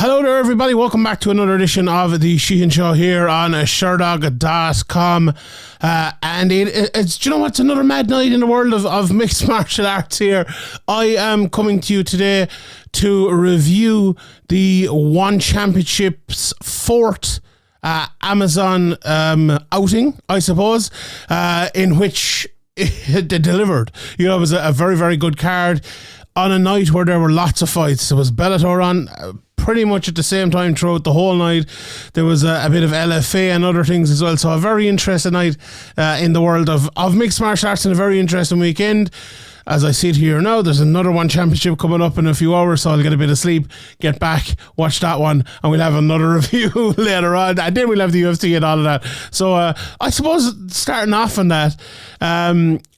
Hello there, everybody. Welcome back to another edition of the Sheehan Show here on Sherdog.com. And it's, do you know what's another mad night in the world of mixed martial arts here. I am coming to you today to review the One Championship's fourth Amazon outing, I suppose, in which it delivered. You know, it was a very, very good card on a night where there were lots of fights. There was Bellator on pretty much at the same time throughout the whole night. There was a bit of LFA and other things as well. So a very interesting night in the world of mixed martial arts, and a very interesting weekend. As I sit here now, there's another One Championship coming up in a few hours, so I'll get a bit of sleep, get back, watch that one, and we'll have another review later on. And then we'll have the UFC and all of that. So I suppose starting off on that,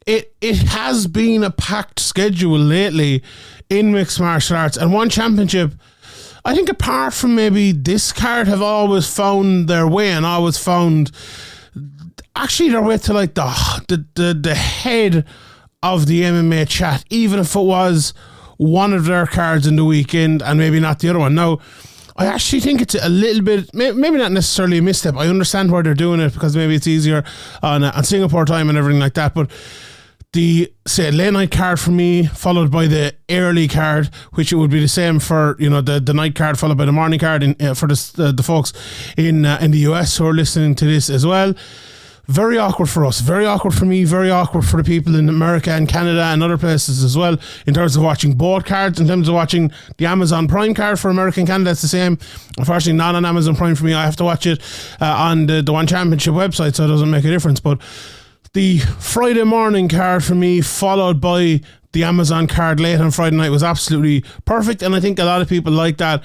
it has been a packed schedule lately in mixed martial arts, and One Championship, I think apart from maybe this card, have always found their way and always found actually their way to like the head of the MMA chat, even if it was one of their cards in the weekend and maybe not the other one. Now, I actually think it's a little bit, maybe not necessarily a misstep. I understand why they're doing it, because maybe it's easier on Singapore time and everything like that, but the, say, late night card for me, followed by the early card, which it would be the same for, you know, the night card, followed by the morning card for the folks in the US who are listening to this as well. Very awkward for us, very awkward for me, very awkward for the people in America and Canada and other places as well, in terms of watching both cards. In terms of watching the Amazon Prime card for America and Canada, it's the same. Unfortunately, not on Amazon Prime for me. I have to watch it on the One Championship website, so it doesn't make a difference. But the Friday morning card for me, followed by the Amazon card late on Friday night, was absolutely perfect, and I think a lot of people like that.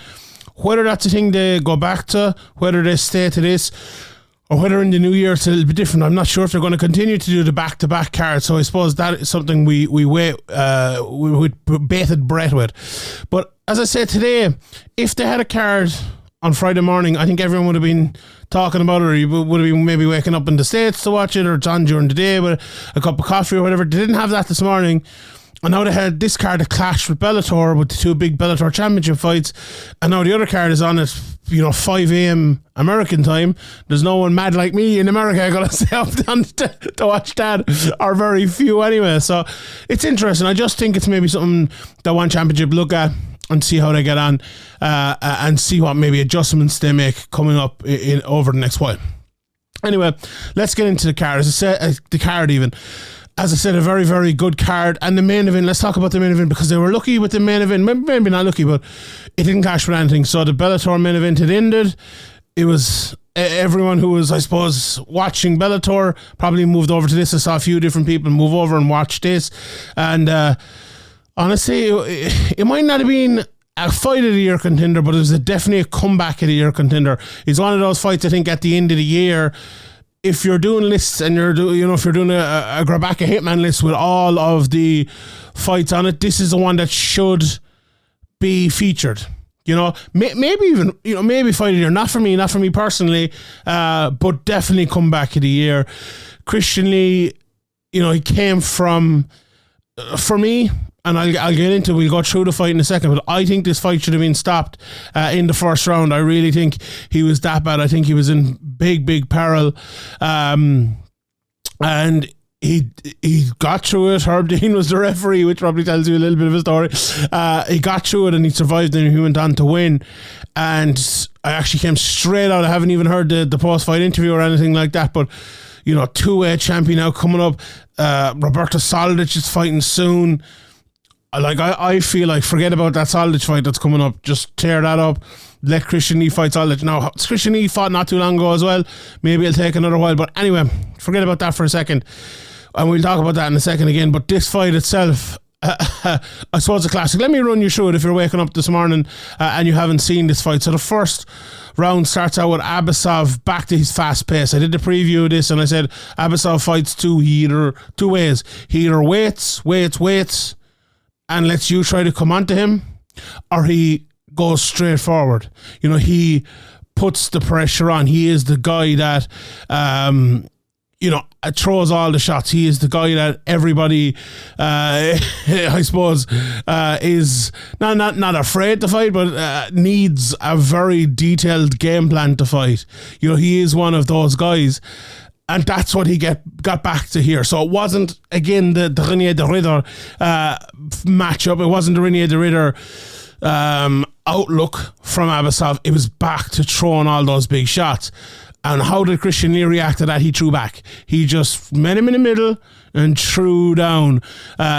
Whether that's a thing they go back to, whether they stay to this, or whether in the new year it's a little bit different, I'm not sure if they're going to continue to do the back-to-back cards. So I suppose that is something we wait with bated breath with. But as I said today, if they had a card on Friday morning, I think everyone would have been talking about it, or you would have been maybe waking up in the States to watch it, or it's on during the day with a cup of coffee or whatever. They didn't have that this morning, and now they had this card that clashed with Bellator, with the two big Bellator championship fights, and now the other card is on at 5 a.m. American time. There's no one mad like me in America I'm gonna stay up to watch that, or very few anyway. So it's interesting. I just think it's maybe something that One Championship look at and see how they get on, and see what maybe adjustments they make coming up in over the next while. Anyway, let's get into the card. As I said, the card even. As I said, a very, very good card. And the main event, let's talk about the main event, because they were lucky with the main event. Maybe not lucky, but it didn't clash with anything. So the Bellator main event had ended. It was everyone who was, I suppose, watching Bellator probably moved over to this. I saw a few different people move over and watch this. And honestly, it might not have been a fight of the year contender, but it was definitely a comeback of the year contender. It's one of those fights, I think, at the end of the year, if you're doing lists and if you're doing a Grabaka Hitman list with all of the fights on it, this is the one that should be featured. Maybe even, maybe fight of the year. Not for me personally, but definitely comeback of the year. Christian Lee, he came from, for me, and I'll get into it, we'll go through the fight in a second, but I think this fight should have been stopped in the first round. I really think he was that bad. I think he was in big peril. And he got through it. Herb Dean was the referee, which probably tells you a little bit of a story. He got through it and he survived, and he went on to win. And I actually came straight out. I haven't even heard the post-fight interview or anything like that, but two-way champion now coming up. Roberto Soldic is fighting soon. I feel like forget about that Soldic fight that's coming up. Just tear that up. Let Christian Lee fight Soldic. Now, Christian Lee fought not too long ago as well. Maybe it'll take another while. But anyway, forget about that for a second. And we'll talk about that in a second again. But this fight itself, I suppose a classic. Let me run you through it if you're waking up this morning and you haven't seen this fight. So the first round starts out with Abbasov back to his fast pace. I did the preview of this and I said Abbasov fights two ways. He either waits and lets you try to come onto him, or he goes straight forward. He puts the pressure on. He is the guy that, throws all the shots. He is the guy that everybody, I suppose, is not afraid to fight, but needs a very detailed game plan to fight. You know, he is one of those guys. And that's what he got back to here. So it wasn't, again, the Renier de Ridder matchup. It wasn't the Renier de Ridder outlook from Abbasov. It was back to throwing all those big shots. And how did Christian Lee react to that? He threw back. He just met him in the middle and threw down.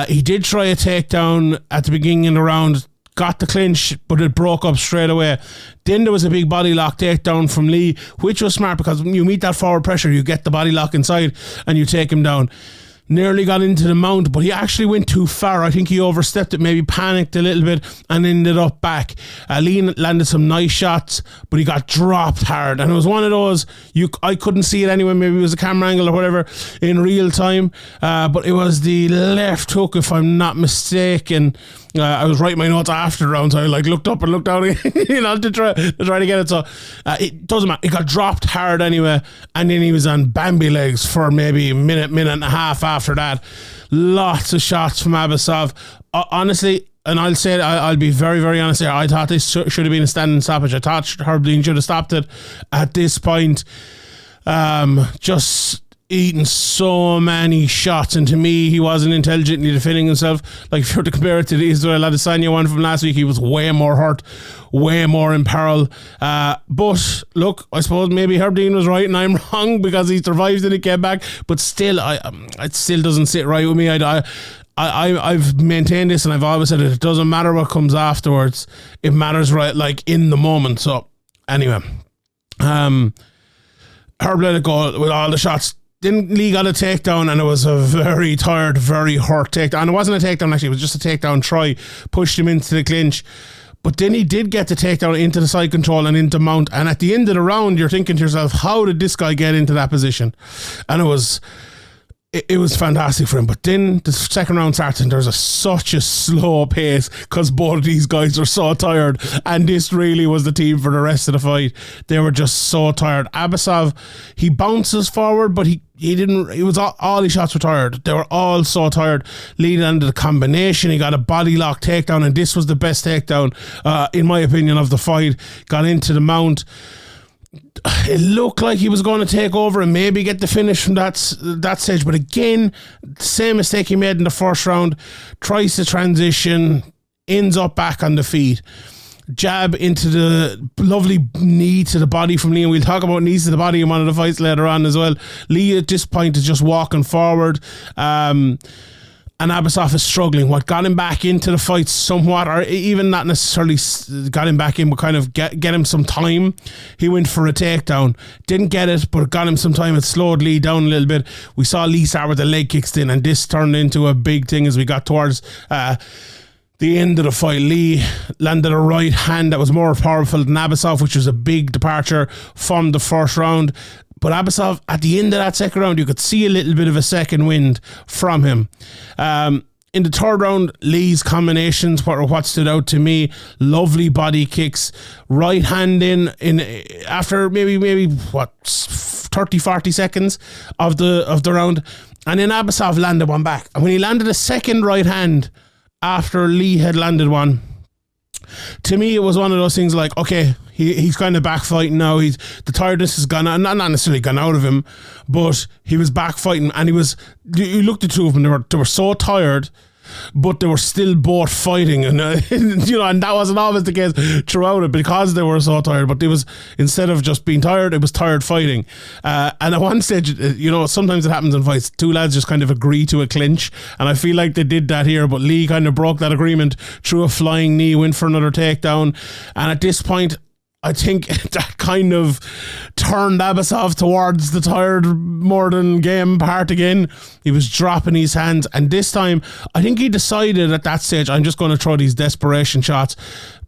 He did try a takedown at the beginning of the round, got the clinch, but it broke up straight away. Then there was a big body lock takedown from Lee, which was smart because when you meet that forward pressure, you get the body lock inside and you take him down. Nearly got into the mount, but he actually went too far. I think he overstepped it, maybe panicked a little bit and ended up back. Lee landed some nice shots, but he got dropped hard. And it was one of those, I couldn't see it anyway, maybe it was a camera angle or whatever in real time, but it was the left hook, if I'm not mistaken. I was writing my notes after the round, so I looked up and looked down again, to try to get it. So it doesn't matter. It got dropped hard anyway, and then he was on Bambi legs for maybe a minute and a half after that. Lots of shots from Abbasov. Honestly, and I'll say it, I'll be very, very honest here. I thought this should have been a standing stoppage. I thought Herbdean should have stopped it at this point. Just eating so many shots, and to me he wasn't intelligently defending himself. Like, if you were to compare it to the Israel Adesanya one from last week, he was way more hurt, way more in peril, but look, I suppose maybe Herbdean was right and I'm wrong because he survived and he came back, but still it still doesn't sit right with me. I've maintained this and I've always said it doesn't matter what comes afterwards, it matters right in the moment. So anyway, Herb let it go with all the shots. Then Lee got a takedown, and it was a very tired, very hurt takedown. And it wasn't a takedown, actually. It was just a takedown try. Pushed him into the clinch. But then he did get the takedown into the side control and into mount. And at the end of the round, you're thinking to yourself, how did this guy get into that position? And it was fantastic for him. But then the second round starts and there's such a slow pace because both of these guys are so tired, and this really was the team for the rest of the fight. They were just so tired. Abbasov, he bounces forward, but he didn't. It was all his shots were tired. They were all so tired. Leading into the combination, he got a body lock takedown, and this was the best takedown in my opinion of the fight. Got into the mount. It looked like he was going to take over and maybe get the finish from that stage, but again, same mistake he made in the first round. Tries to transition, ends up back on the feet. Jab into the lovely knee to the body from Lee, and we'll talk about knees to the body in one of the fights later on as well. Lee at this point is just walking forward, and Abbasov is struggling. What got him back into the fight somewhat, or even not necessarily got him back in, but kind of get him some time. He went for a takedown. Didn't get it, but it got him some time. It slowed Lee down a little bit. We saw Lee start with the leg kicks in, and this turned into a big thing as we got towards the end of the fight. Lee landed a right hand that was more powerful than Abbasov, which was a big departure from the first round. But Abbasov, at the end of that second round, you could see a little bit of a second wind from him. In the third round, Lee's combinations, what stood out to me, lovely body kicks, right hand in after maybe 30, 40 seconds of the round. And then Abbasov landed one back. And when he landed a second right hand after Lee had landed one, to me it was one of those things like, okay, he's kind of back fighting now. The tiredness has gone out, not necessarily gone out of him, but he was back fighting, and you looked at the two of them, they were so tired, but they were still both fighting, and and that wasn't always the case throughout it because they were so tired. But it was, instead of just being tired, it was tired fighting. And at one stage, sometimes it happens in fights. Two lads just kind of agree to a clinch, and I feel like they did that here. But Lee kind of broke that agreement, threw a flying knee, went for another takedown, and at this point, I think that kind of turned Abbasov towards the tired, more than game part again. He was dropping his hands, and this time I think he decided at that stage, I'm just going to throw these desperation shots,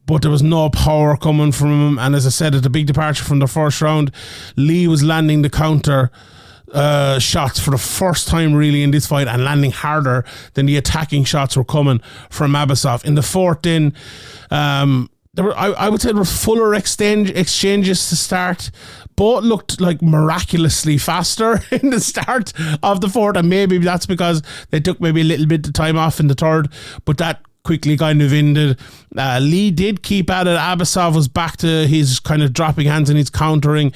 but there was no power coming from him. And as I said, at the big departure from the first round, Lee was landing the counter shots for the first time really in this fight, and landing harder than the attacking shots were coming from Abbasov. In the fourth, I would say there were fuller exchanges to start. Both looked like miraculously faster in the start of the fourth, and maybe that's because they took maybe a little bit of time off in the third, but that quickly kind of ended. Lee did keep at it. Abbasov was back to his kind of dropping hands and his countering,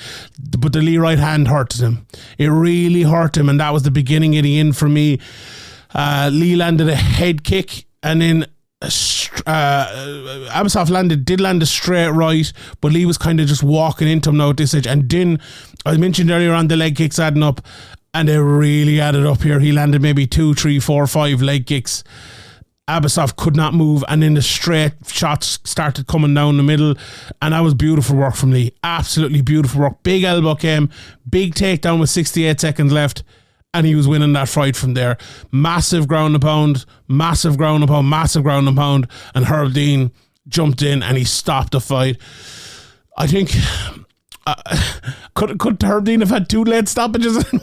but the Lee right hand hurted him. It really hurt him, and that was the beginning of the end for me. Lee landed a head kick, and then Abbasov did land a straight right, but Lee was kind of just walking into him now at this stage. And then I mentioned earlier on the leg kicks adding up, and they really added up here. He landed maybe 2, 3, 4, 5 leg kicks. Abbasov could not move, and then the straight shots started coming down the middle, and that was beautiful work from Lee. Absolutely beautiful work. Big elbow came, big takedown with 68 seconds left, and he was winning that fight from there. Massive ground and pound, massive ground and pound, massive ground and pound, and Herb Dean jumped in and he stopped the fight. I think could Herb Dean have had 2 late stoppages in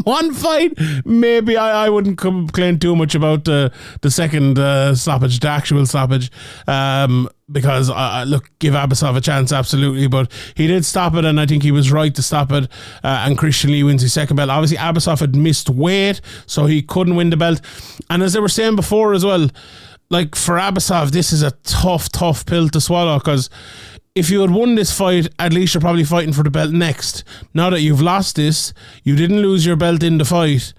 one fight? Maybe. I wouldn't complain too much about the second stoppage, the actual stoppage, because look, give Abbasov a chance, absolutely, but he did stop it, and I think he was right to stop it, and Christian Lee wins his second belt. Obviously Abbasov had missed weight, so he couldn't win the belt, and as they were saying before as well, like for Abbasov, this is a tough pill to swallow, because if you had won this fight, at least you're probably fighting for the belt next. Now that you've lost this, you didn't lose your belt in the fight,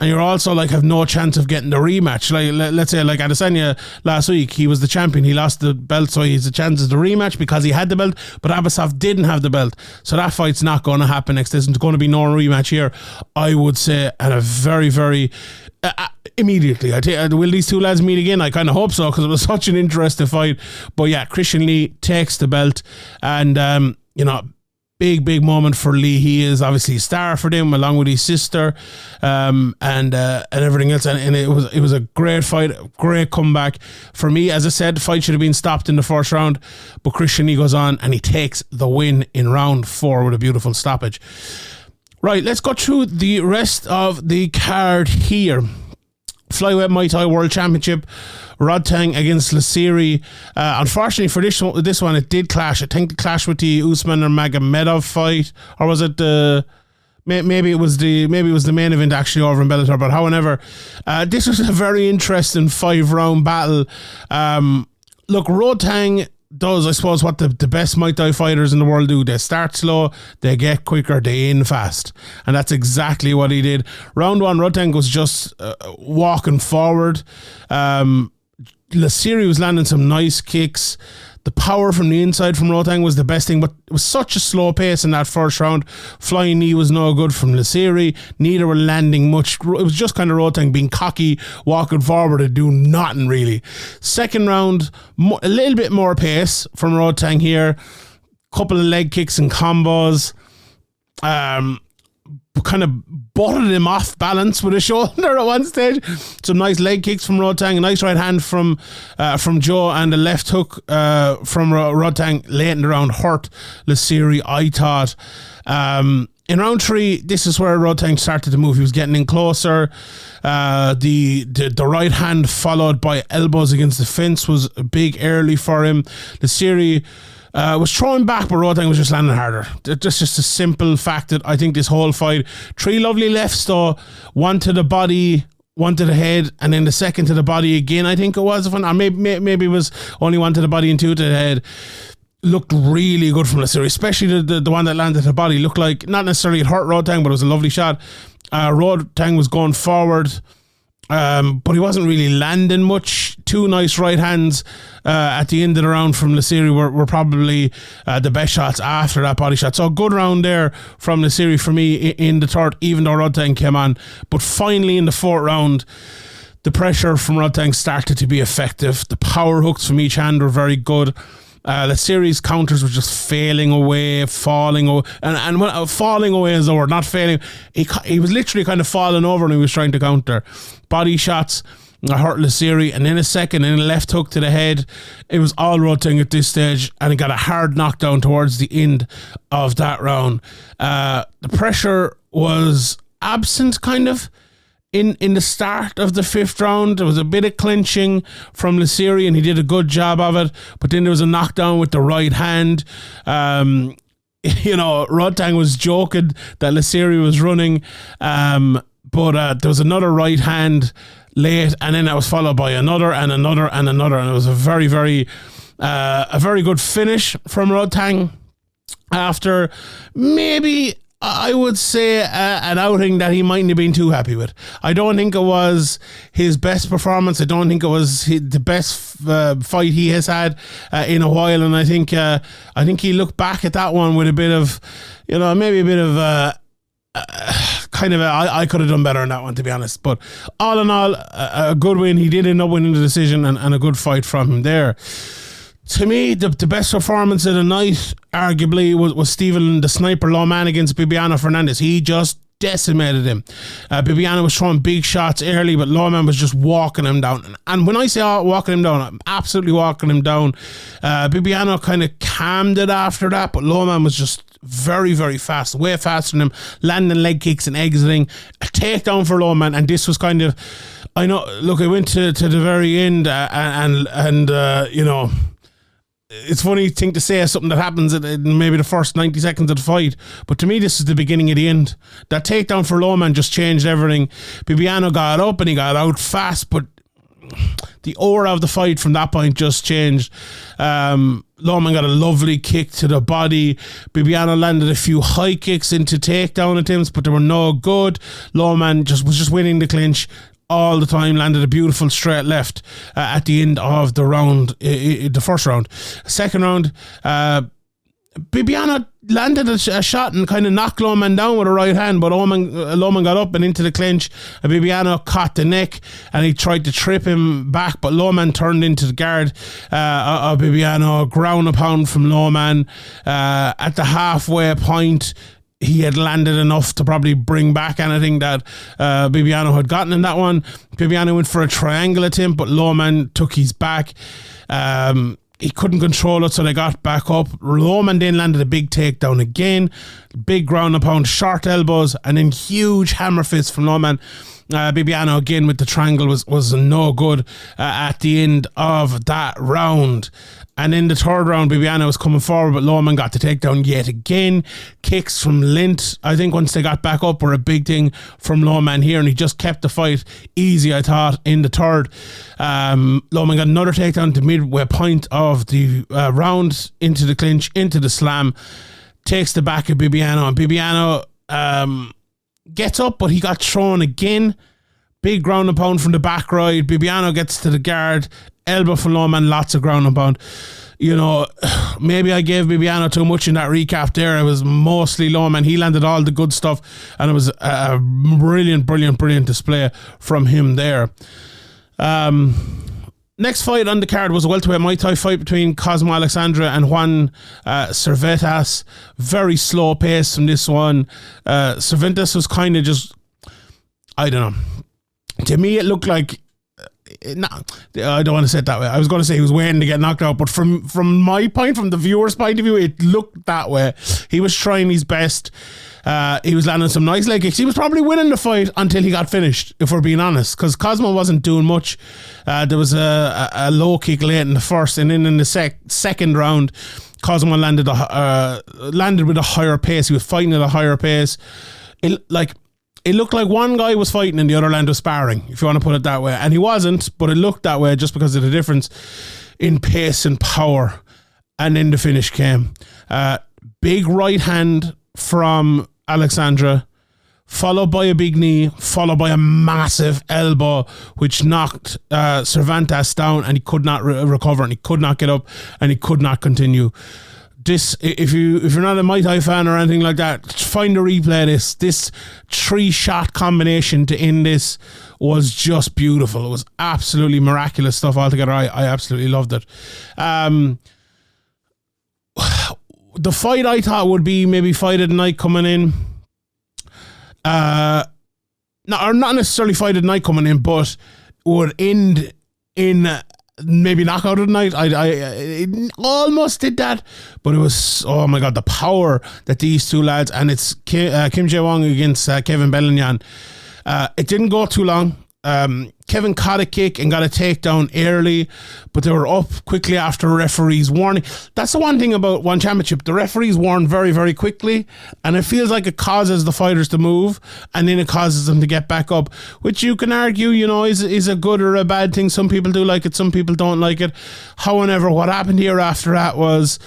and you're also like have no chance of getting the rematch. Like let's say like Adesanya last week, he was the champion, he lost the belt, so he has a chance of the rematch because he had the belt, but Abbasov didn't have the belt, so that fight's not going to happen next. There's going to be no rematch here, I would say, and a very immediately. Will these two lads meet again? I kind of hope so, because it was such an interesting fight. But yeah, Christian Lee takes the belt, and big moment for Lee. He is obviously a star for them, along with his sister, and everything else. And it was a great fight, great comeback for me. As I said, the fight should have been stopped in the first round, but Christian Lee goes on and he takes the win in round 4 with a beautiful stoppage. Right, let's go through the rest of the card here. Flyweight Muay Thai World Championship, Rodtang against Lasiri. Unfortunately for this one, it did clash. I think it clashed with the Usman or Magomedov fight, or was it the? Maybe it was the main event actually over in Bellator. But however, this was a very interesting 5-round battle. Look, Rodtang does, I suppose, what the best Muay Thai fighters in the world do. They start slow, they get quicker, they end fast. And that's exactly what he did. Round 1, Rodtang was just walking forward. Lasiri was landing some nice kicks. The power from the inside from Rodtang was the best thing, but it was such a slow pace in that first round. Flying knee was no good from Lasiri. Neither were landing much. It was just kind of Rodtang being cocky, walking forward and doing nothing really. Second round, a little bit more pace from Rodtang here. Couple of leg kicks and combos. Kind of butted him off balance with a shoulder at one stage. Some nice leg kicks from Rodtang, a nice right hand from Joe, and a left hook from Rodtang late in the round hurt Lasiri, I thought. In round 3, this is where Rodtang started to move. He was getting in closer. The right hand followed by elbows against the fence was big early for him. Lasiri was throwing back, but Rodtang was just landing harder. That's just a simple fact that I think this whole fight, 3 lovely lefts though, 1 to the body, 1 to the head, and then the second to the body again, I think it was. Or maybe it was only 1 to the body and 2 to the head. Looked really good from Lasiri, especially the one that landed to the body. Looked like, not necessarily it hurt Rodtang, but it was a lovely shot. Rodtang was going forward, but he wasn't really landing much. 2 nice right hands at the end of the round from Lasiri were probably the best shots after that body shot. So a good round there from Lasiri for me in the third, even though Rodtang came on. But finally in the fourth round, the pressure from Rodtang started to be effective. The power hooks from each hand were very good. Lasiri's counters were just falling away, falling away, and when falling away is the word, not failing. He was literally kind of falling over when he was trying to counter. Body shots hurt Lasiri, and then a second and a left hook to the head. It was all Rodtang at this stage, and he got a hard knockdown towards the end of that round. The pressure was absent, kind of. in the start of the 5th round, there was a bit of clinching from Lasiri, and he did a good job of it. But then there was a knockdown with the right hand. Rodtang was joking that Lasiri was running, but there was another right hand late, and then that was followed by another and another and another, and it was a very, very good finish from Rodtang after maybe, I would say, an outing that he mightn't have been too happy with. I don't think it was his best performance. I don't think it was the best fight he has had in a while. And I think he looked back at that one with a bit of, maybe a bit of I could have done better on that one, to be honest. But all in all, a good win. He did end up winning the decision, and a good fight from him there. To me, the best performance of the night, arguably, was Stephen the Sniper Loman against Bibiano Fernandes. He just decimated him. Bibiano was throwing big shots early, but Loman was just walking him down. And when I say walking him down, I'm absolutely walking him down. Bibiano kind of calmed it after that, but Loman was just very, very fast, way faster than him, landing leg kicks and exiting. A takedown for Loman, and this was kind of, I went to the very end, it's a funny thing to say, something that happens in maybe the first 90 seconds of the fight, but to me this is the beginning of the end. That takedown for Loman just changed everything. Bibiano got up and he got out fast, but the aura of the fight from that point just changed. Loman got a lovely kick to the body. Bibiano landed a few high kicks into takedown attempts, but they were no good. Loman was just winning the clinch all the time, landed a beautiful straight left at the end of the round, the first round. Second round, Bibiano landed a shot and kind of knocked Loman down with a right hand, but Loman got up and into the clinch, and Bibiano caught the neck and he tried to trip him back, but Loman turned into the guard of Bibiano, ground a pound from Loman. At the halfway point, he had landed enough to probably bring back anything that Bibiano had gotten in that one. Bibiano went for a triangle attempt, but Loman took his back. He couldn't control it, so they got back up. Loman then landed a big takedown again. Big ground and pound, short elbows, and then huge hammer fists from Loman. Bibiano again with the triangle was no good at the end of that round. And in the third round, Bibiano was coming forward, but Loman got the takedown yet again. Kicks from Lint, I think once they got back up, were a big thing from Loman here, and he just kept the fight easy, I thought, in the third. Loman got another takedown to midway point of the round, into the clinch, into the slam. Takes the back of Bibiano, and Bibiano gets up, but he got thrown again. Big ground and pound from the back right. Bibiano gets to the guard. Elbow from Loman, lots of ground and pound. Maybe I gave Bibiano too much in that recap there. It was mostly Loman. He landed all the good stuff, and it was a brilliant display from him there. Next fight on the card was a welterweight Muay Thai fight between Cosmo Alexandre and Juan Cervantes. Very slow pace from this one. Cervantes was kind of just, I don't know. To me, it looked like, no, I don't want to say it that way. I was going to say he was waiting to get knocked out, but from my point, from the viewer's point of view, it looked that way. He was trying his best. He was landing some nice leg kicks. He was probably winning the fight until he got finished, if we're being honest, because Cosmo wasn't doing much. There was a low kick late in the first, and then in the second round, Cosmo landed with a higher pace. He was fighting at a higher pace. It looked like one guy was fighting and the other land was sparring, if you want to put it that way. And he wasn't, but it looked that way just because of the difference in pace and power. And then the finish came. Big right hand from Alexandre, followed by a big knee, followed by a massive elbow, which knocked Cervantes down, and he could not recover, and he could not get up, and he could not continue. This, if you're not a Muay Thai fan or anything like that, find a replay of this 3-shot combination to end this was just beautiful. It was absolutely miraculous stuff altogether. I absolutely loved it. The fight I thought would be maybe fight of the night coming in. Not necessarily fight of the night coming in, but would end in maybe knockout of the night. I almost did that, but it was, oh my god, the power that these two lads, and it's Kim Jae-won against Kevin Belingon. It didn't go too long. Kevin caught a kick and got a takedown early, but they were up quickly after referees warning. That's the one thing about one championship. The referees warn very, very quickly, and it feels like it causes the fighters to move, and then it causes them to get back up, which you can argue, is a good or a bad thing. Some people do like it, some people don't like it. However, what happened here after that was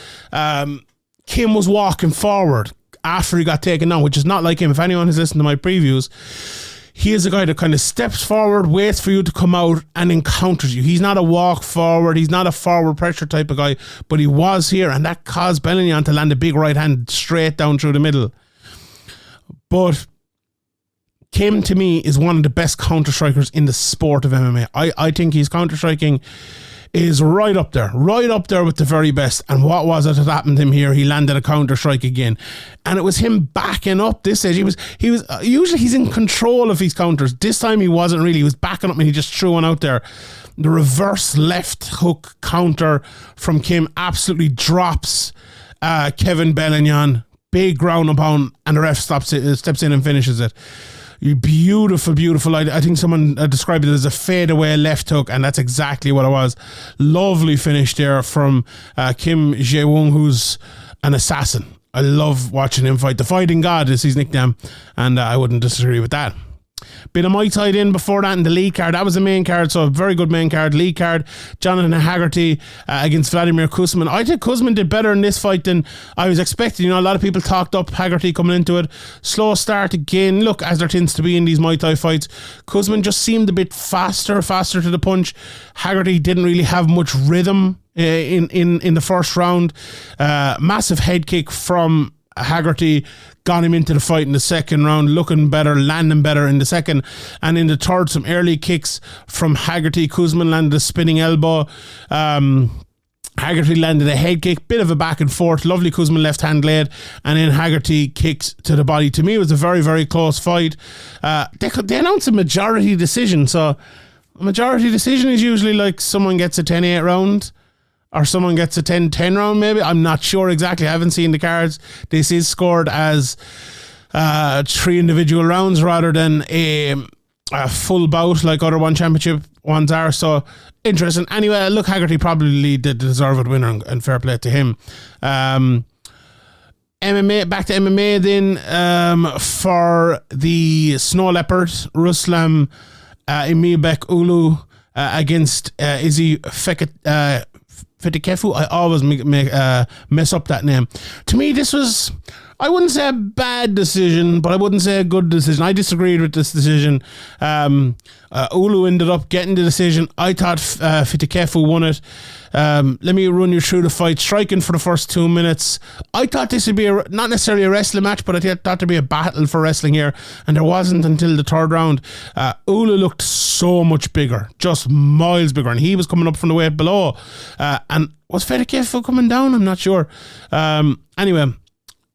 Kim was walking forward after he got taken down, which is not like him. If anyone has listened to my previews, he is a guy that kind of steps forward, waits for you to come out, and encounters you. He's not a walk forward. He's not a forward pressure type of guy, but he was here, and that caused Belingon to land a big right hand straight down through the middle. But Kim, to me, is one of the best counter strikers in the sport of MMA. I think his counter striking is right up there with the very best. And what was it that happened to him here? He landed a counter strike again, and it was him backing up this stage. He was usually he's in control of his counters. This time he wasn't really. He was backing up and he just threw one out there. The reverse left hook counter from Kim absolutely drops Kevin Belingon. Big ground and pound, and the ref steps in and finishes it. Beautiful. I think someone described it as a fadeaway left hook, and that's exactly what it was. Lovely finish there from Kim Jae-woong, who's an assassin. I love watching him fight. The Fighting God is his nickname, and I wouldn't disagree with that. Bit of Muay Thai in before that in the lead card. That was the main card, so a very good main card. Lead card, Jonathan Haggerty against Vladimir Kuzmin. I think Kuzmin did better in this fight than I was expecting. A lot of people talked up Haggerty coming into it. Slow start again. Look, as there tends to be in these Muay Thai fights, Kuzmin just seemed a bit faster to the punch. Haggerty didn't really have much rhythm in the first round. Massive head kick from Haggerty got him into the fight in the second round, looking better, landing better in the second, and in the third, some early kicks from Haggerty. Kuzmin landed a spinning elbow. Haggerty landed a head kick, bit of a back and forth. Lovely Kuzmin left hand laid, and then Haggerty kicks to the body. To me, it was a very, very close fight. They announced a majority decision, so a majority decision is usually like someone gets a 10-8 round, or someone gets a 10-10 round maybe. I'm not sure exactly. I haven't seen the cards. This is scored as 3 individual rounds rather than a full bout like other one championship ones are. So interesting. Anyway, look, Haggerty probably the deserved winner, and fair play to him. MMA, back to MMA then, for the Snow Leopard, Ruslan, EMilbek, Uulu against Izzy Fitikefu. I always mess up that name. To me, this was, I wouldn't say a bad decision, but I wouldn't say a good decision. I disagreed with this decision. Uulu ended up getting the decision. I thought Fitikefu won it. Let me run you through the fight. Striking for the first 2 minutes. I thought this would be not necessarily a wrestling match, but I thought there'd be a battle for wrestling here, and there wasn't until the third round. Uulu looked so much bigger, just miles bigger, and he was coming up from the weight below. And was Fitikefu coming down? I'm not sure. Anyway,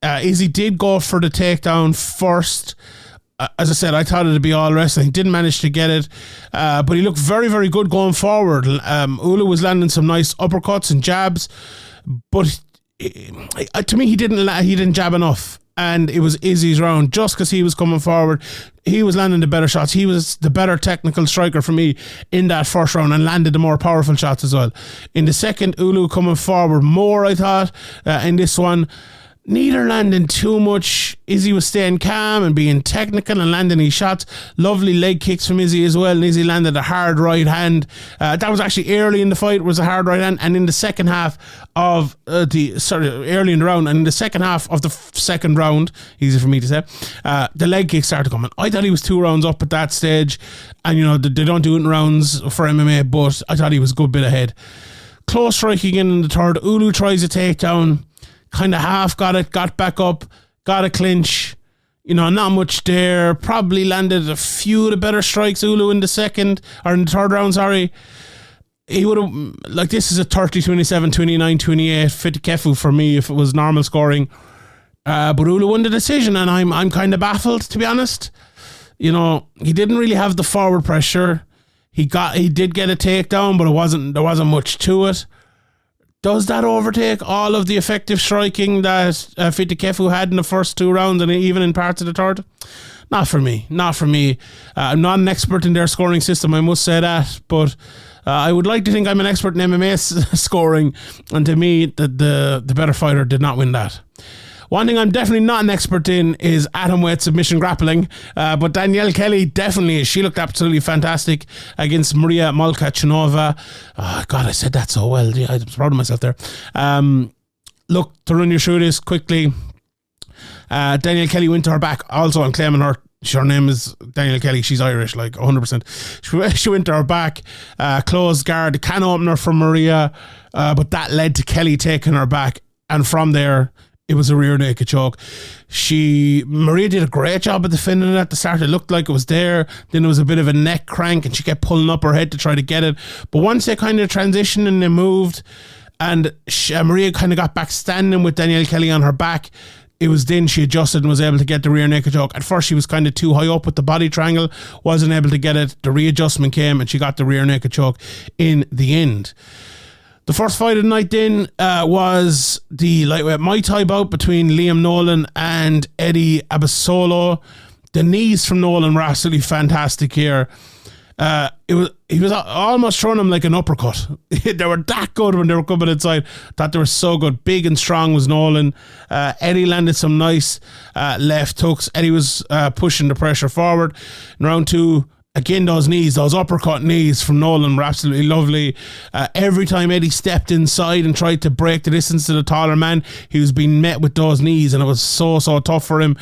Izzy did go for the takedown first. As I said, I thought it'd be all wrestling. He didn't manage to get it, but he looked very, very good going forward. Uulu was landing some nice uppercuts and jabs, but to me, he didn't jab enough, and it was Izzy's round just because he was coming forward. He was landing the better shots. He was the better technical striker for me in that first round, and landed the more powerful shots as well. In the second, Uulu coming forward more, I thought. In this one, neither landing too much. Izzy was staying calm and being technical and landing his shots. Lovely leg kicks from Izzy as well, and Izzy landed a hard right hand. That was actually early in the fight, was a hard right hand, and in the second half of early in the round, and in the second half of the second round, easy for me to say, the leg kicks started coming. I thought he was 2 rounds up at that stage, and they don't do it in rounds for MMA, but I thought he was a good bit ahead. Close striking in the third. Uulu tries a takedown, kind of half got it, got back up, got a clinch. Not much there. Probably landed a few of the better strikes, Uulu, in the second, or in the third round, sorry. He would have, this is a 30-27, 29-28 Fitikefu for me if it was normal scoring. But Uulu won the decision, and I'm kind of baffled, to be honest. He didn't really have the forward pressure. He did get a takedown, but there wasn't much to it. Does that overtake all of the effective striking that Fitikefu had in the first 2 rounds and even in parts of the third? not for me. I'm not an expert in their scoring system, I must say that, but I would like to think I'm an expert in MMA scoring, and to me, the better fighter did not win that. One thing I'm definitely not an expert in is atomweight submission grappling, but Danielle Kelly definitely is. She looked absolutely fantastic against Mariia Molchanova. Oh, God, I said that so well. Yeah, I was proud of myself there. Look, to run you through this quickly, Danielle Kelly went to her back. Also, I'm claiming her name is Danielle Kelly. She's Irish, like 100%. She went to her back, closed guard, can opener for Mariia, but that led to Kelly taking her back. And from there, it was a rear naked choke. Mariia did a great job of defending it at the start. It looked like it was there. Then there was a bit of a neck crank and she kept pulling up her head to try to get it. But once they kind of transitioned and they moved, and Mariia kind of got back standing with Danielle Kelly on her back, it was then she adjusted and was able to get the rear naked choke. At first she was kind of too high up with the body triangle, wasn't able to get it. The readjustment came and she got the rear naked choke in the end. The first fight of the night then was the lightweight Muay Thai bout between Liam Nolan and Eddie Abbasov. The knees from Nolan were absolutely fantastic here. He was almost throwing him like an uppercut. They were that good when they were coming inside. Thought they were so good. Big and strong was Nolan. Eddie landed some nice left hooks. Eddie was pushing the pressure forward. In round two, again, those uppercut knees from Nolan were absolutely lovely. Every time Eddie stepped inside and tried to break the distance to the taller man, he was being met with those knees, and it was so tough for him.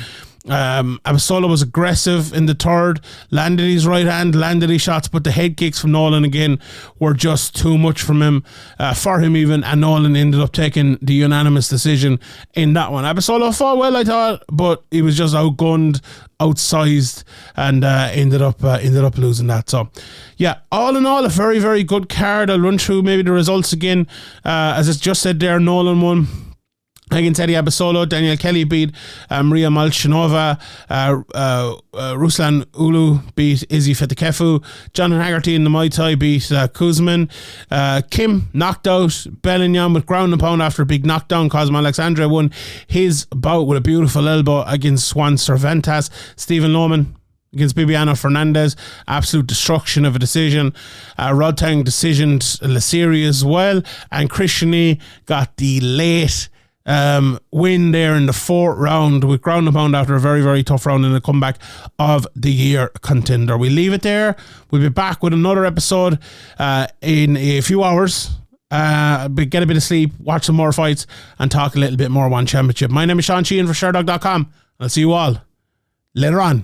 Abbasov was aggressive in the third, landed his right hand, landed his shots, but the head kicks from Nolan again were just too much for him even, and Nolan ended up taking the unanimous decision in that one. Abbasov fought well, I thought, but he was just outgunned, outsized, and ended up losing that. So yeah, all in all, a very, very good card. I'll run through maybe the results again. As I just said there, Nolan won against Eddie Abbasov. Danielle Kelly beat Mariia Molchanova. Ruslan Uulu beat Izzy Fitikefu. Jonathan Haggerty in the Muay Thai beat Kuzmin. Kim knocked out Belingon with ground and pound after a big knockdown. Cosmo Alexandre won his bout with a beautiful elbow against Juan Cervantes. Stephen Loman against Bibiano Fernandes, absolute destruction of a decision. Rodtang decisioned Lasiri as well, and Christian got the late win there in the fourth round with ground and pound after a very, very tough round in the comeback of the year contender. We leave it there. We'll be back with another episode in a few hours. Get a bit of sleep, watch some more fights, and talk a little bit more One Championship. My name is Sean Sheehan for Sherdog.com. I'll see you all later on.